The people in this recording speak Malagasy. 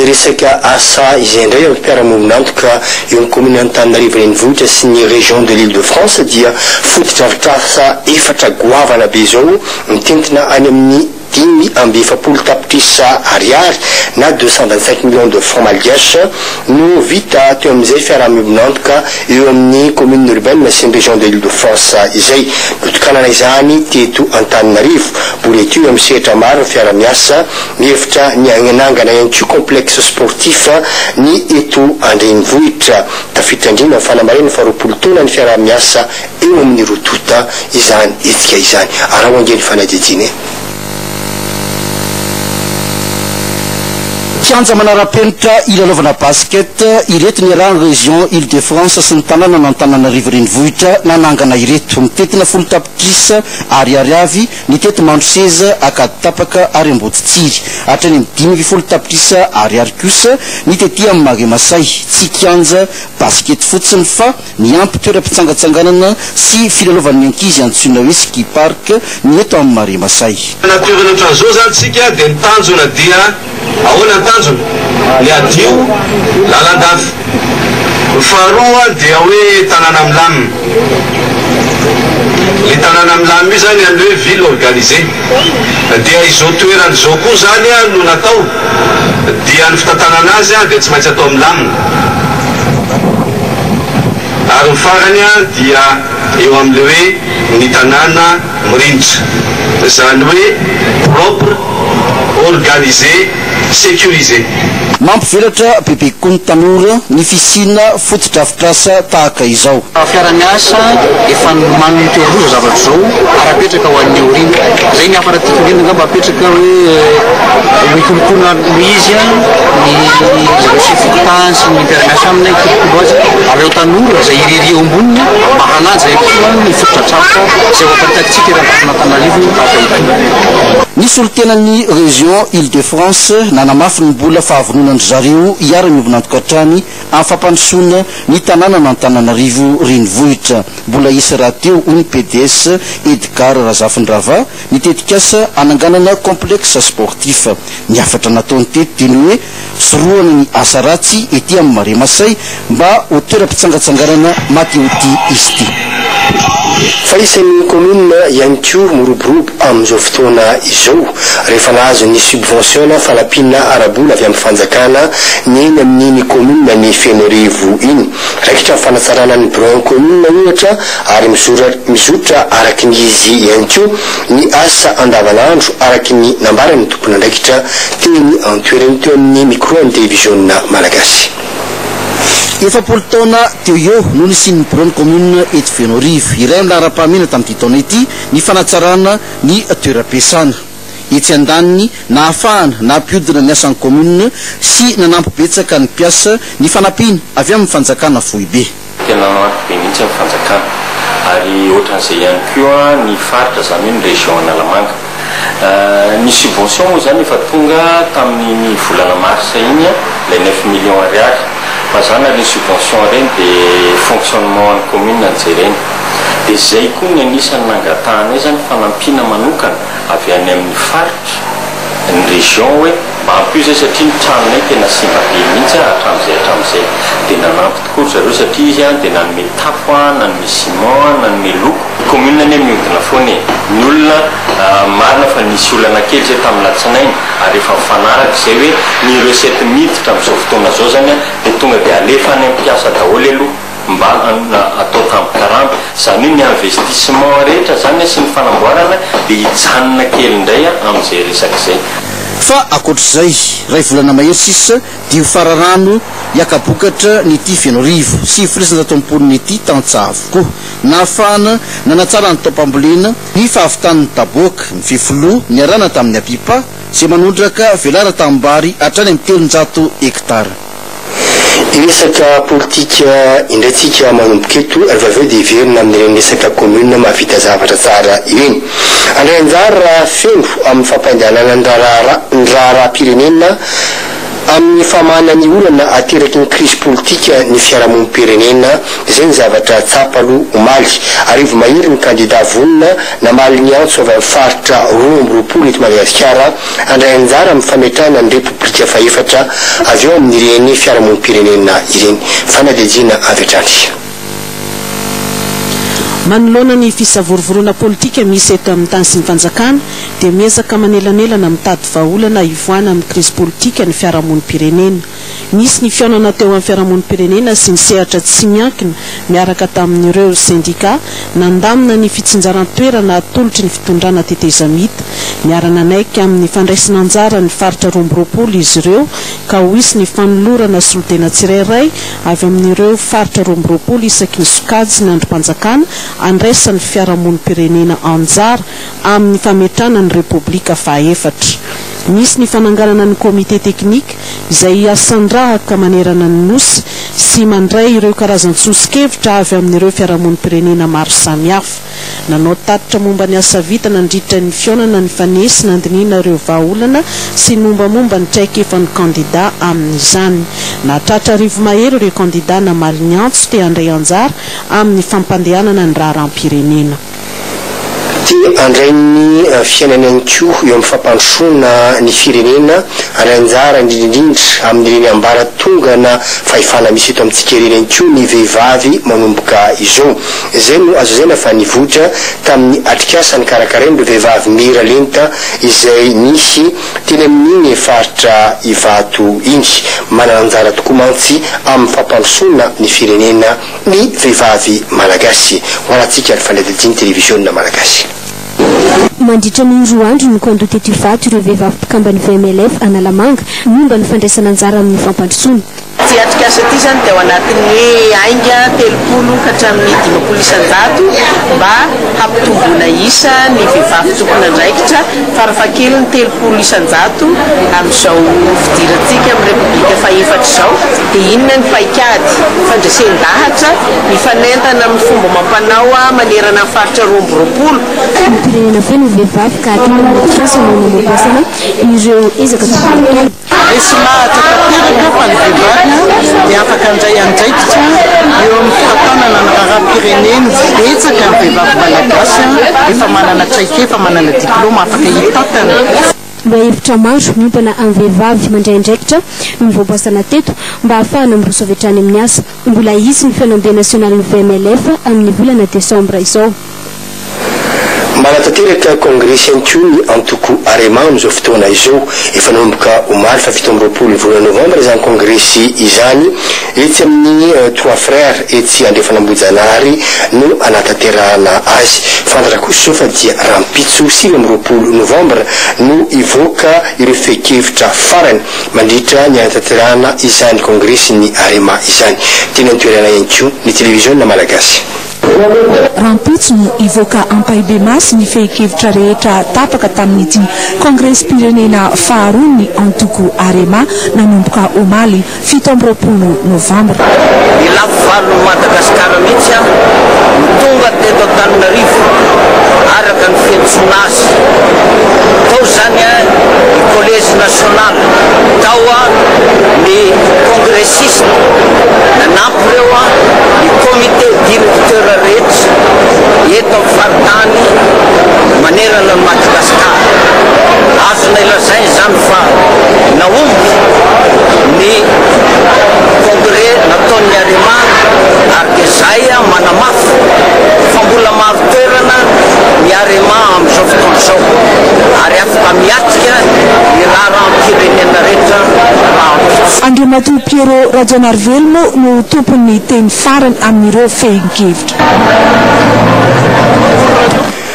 izay resaka asa izay indray amin'ny mpiara-monina eo amin'ny commune Antananarivo renivohitra sy ny région de l'Île de France dia fotodrafitrasa efatra goavana be zao mitentina any amin'ny 10,000 tapitrisa ariary na 225 millions de francs malgaches no vita teo amin'izay fiarahamonina eo amin'ny commune urbaine sy ny région de l'Île de France izay notokanana izany teto Antananarivo bola eto amin'ny sehatra maro fiara-miasa mihevitra ny anangana ihany koa complexe sportif ny eto andrenivohitra tafiditra indrindra amin'ny fanamarena faharoapolo taona ny fiara-miasa eo amin'ny rotota izany etsika izany araha angeny fanadidiny kianja manara-penitra ilalaovana basket ireto ny raha région Île-de-France sy ny tanàna n'Antananarivo renivohitra nanangana ireto mitetina folo tapitrisa ariary avy ny tety mandro seza akady tapaka ary ambody tsiry hatrany amin'ny 10,000 tapitrisa ariary kosa ny tety amin'ny Mare Masay tsy kianja basket fotsiny fa ny ampy toeram-pitsangatsanganana sy filalaovan'ny ankizy antsoina hoe ski park ny eto amin'ny Mare Masay. Natoerana ohatran'izao zany tsika dia nitanjona dia ahoana tanjona ny adio lalandafy faharoa dia hoe tanàna milamina le tanàna milamina io zany any hoe ville organisée dia izao toerana izao koa zany no natao dia ny fitantanana azy dia tsy maintsy atao milamina ary ny farany dia eo amin'le hoe ny tanàna mirindra zany hoe propre organisé sécurisé mampivelatra bebe koa ny tanora ny fisina fotodrafitrasa tahaka izao fiara-miasa efa manonteoloza zavatra zao arapetraka ho an'ny orina zay ny afaratiako indrindra ngamba apetraka hoe mikolokona izy ny fototany sy ny fiara-miasa aminay kolokolo azy ary eo tanora zay iriry eo amboniny mba hananja koa ny fotodratrafitra zay ho afaritakatsika eran'Antananarivo nisy olo tenany région Île-de-France nanamafy ny mbola fahavononandry zareo hiara miovonantokatrany amin'ny fampandrosoana ny tanàna n'Antananarivo renivohitra mbola isy raha teo hoy ny PDS Edgar Razafindrava nitetikasa ananganana complexe sportif ny afatra nataony teto dia ny hoe soroana ny asa ratsy ety amin'ny Mare Masay mba ho toeram-pitsangatsanganana mateoty izy ity fa isan'ny commune ihany koa moroborobo amin'izao fotoana izao rehefa nahazo ny subvention na fanampina arabola avy amin'ny fanjakana ny eny amin'iny commune ny Fianorivo iny raikitra amin'ny fanatsarana ny bureau commune ohatra ary mizotra araky ny izy ihany koa ny asa andavanandro araky ny nambarany tompona andraikitra teny antoerany teo amin'ny micro ny télévision malagasy efapolo taona teo eo no nisiny bureau commune eto Fianorivo iray amin'ny lahara-pahamena tamin'ity taona ity ny fanatsarana ny toeram-piasana etsy andaniny na ahafahana na ampiodina ny asan'ny commune sy nanampy betsaka ny mpiasa ny fanampiana avy amin'ny fanjakana foibe tena be mihitsy amin'ny fanjakana ary ohatran'izay ihany koa ny faritra zany hoe ny région Analamanga ny subvention moa zany efa tonga tamin'ny volana marsa iny le 9 millions ariary fa zany ary ny subvention reny dia fonctionnement ny commune anjereny dia zay koa ny anisany nangatahana zany fanampiana manokana avy any amin'ny faritra ny région hoe mba ampio zay satria ny tranonay tena simba be mihitsy hatramin'izay dia nanampy tokoa zareo satria izy dia nanome tafo nanome ciment nanome loko commune ny mihodina foana ny olona marina fa nisy olana kely zay tamin'ny latsinainy ary efa mifanaraka izay hoe ny recette miditra amin'izao fotoana zao zany dia tonga dia alefa any ampiasa daholo aloha mba atao tampikaramba zany hoe ny investissement rehetra zany sy ny fanamboarana dia hijanona kely indray amin'izay resaka izay fa akoatr'izay ray volana mahery sisa dia ho fararano hiakabokatra ny ity Fianorivo sy firesana tato amponiny ity tantsaha avokoa nahafahana nanatsara ny taopambolena ny fahavitan'ny taboaka ny fifoloha ny arana tamin'ny apipa izay manondraka velara tambary hatrany amin'ny 300 hektara iresaka politika indraitsika manomboka eto ary vaveo dia verina amin'ireny resaka commune mahavita zavatra tsara ireny andray anjara feno amin'ny fampandehanana ny raharaha-pirenena amin'ny famana ny olana ateraky ny crise politika ny fiarahamonim-pirenena zay ny zavatra tsapalo omaly arivo mahiry ny candidat vonina namaly ny antso avy amin'ny faritra roa amby roapolo eto Madagasikara andray anjara amin'ny fametrahana ny repoblika faefatra avy eo amin'ireny fiarahamonim-pirenena ireny fanadijina avy hatrany. Manoloana ny fisavorovorona politika misy eto amin'ny tany sy ny fanjakana dia miezaka manelanelana mitady vahaolana ivoana amin'ny crise politika ny fiarahamonim-pirenena. Nisy ny fionana teo amin'ny fiarahamonim-pirenena sy ny sehatra tsy miankina miaraka tamin'ireo sindika nandamina ny fitsinjaran-toerana atolotry ny fitondrana tetezamita miarana naiky amin'ny fandraisana anjara ny faritra roa amby roapolo izy ireo ka ho isy ny fanolorana solotena tsirairay avy amin'ireo faritra roa amby roapolo isaky ny sokajy sy ny androm-panjakana andraisan'ny fiarahamonim-pirenena anjara amin'ny fametrahana ny repoblika faefatra. Misy ny fananganana ny komite teknika izay asandrahaka manerana ny nosy sy mandray ireo karazan-tsosikevitra avy amin'ireo fiarahamonim-pirenena maro samihafa. Nanao tatitra momba ny asa vita nandritra ny fionana ny fanesy nandiniana ireo vahaolana sy mombamomba ny traikefa ny kandida amin'izany. Natratra arivo mahery ireo kandida namaly ny antso te handray anjara amin'ny fampandehanana ny raharam-pirenena. Andray ny fiainana ihany koa eo amin'ny fampandrosoana ny firenena anjara indrindrindrindra amin'ireny ambara tonga na fahefana misy eto amintsika ireny ihany koa ny vehivavy manomboka izao. Izay no azo zaina fa nivoatra tamin'ny atrikasany karakarain'ireo vehivavy mira lenta izay nisy teny amin'iny faritra Ivato iny. Manana anjara tokoa mantsy amin'ny fampandrosoana ny firenena ny vehivavy malagasy. Ho antsika ny fanadidiny televisionna malagasy. Mandritra ny roa andro ny kondoty eto Ivato ireo vehivavy mpikambany VMLF Analamanga momba ny fandraisana anjara amin'ny fampandrosoana. Ty atrikasa ty zany dia ao anatin'ny hoe ainga telopolo ka hatramin'ny 500 mba hampitombona isa ny vehivavy tompona andraikitra farafahakeliny 300 amin'izao fidirantsika amin'ny repoblika faefatra izao. Dia inona ny paikady fandraisan-dahatra ny fanentana amin'ny fomba mampanao manerana ny faritra roa amby roapolo. Ny pirenena feno vehivavy ka atolana mampiasa no mampiasana ireo ezaka tompona. Misy lahatra tanteraka fa ny vehivavy dia afaka andray andraikitra eo amin'ny fitantanana ny raharam-pirenena betsaka ny vehivavy malagasy efa manana traikefa manana diplôma afaka hitantana. Mba hevitra maro miompana amin'ny vehivavy mandray andraikitra ny voaboasana teto mba ahafahana miroso avy hatrany amin'ny asa. Mbola hisy ny fianambe nasionaly ny VMLF amin'ny volana desambra izao. Manatanteraka congrès ihany koa ny antoko Arema amin'izao fotoana izao efa nanomboka omaly fa 7 amby roapolo volana novambra izany congrès izany etsy amin'ny trois frères etsy Andriafanambojanahary no anatanterahana azy. Fantatra kosa izao fa dia rahampitso 5 amby roapolo novambra no ivoaka ireo fehi-kevitra farany mandritra ny anatanterahana izany congrès ny Arema izany. Tena nitoerana ihany koa ny televisionna malagasy. Rampitso ivoaka ampahibemaso ny fehi-kevitra rehetra tapaka tamin'ity congrès pirenena faharoa ny antoko Arema nanomboka omaly 7 amby roapolo novambra. Ny lafo Madagasikara mihitsy tonga teto Antananarivo araka ny fiantsona azy. Tao zany ny collège national, tao ny congressiste, nanampy ireo ny comité directeur rehetra eto amin'ny faritany manerana ny Madagasikara. Azona ilazainy zany fa naomby ny congrès nataon'ny Arema ary dia zay manamafy fa mbola maro toerana ny Arema amin'izao fotoana izao ary afaka miatrika ny raharam-pirenena rehetra. Andriamatoa Piero Rajanarvelmo no tompon'ny teny farany amin'ireo fehi-kevitra.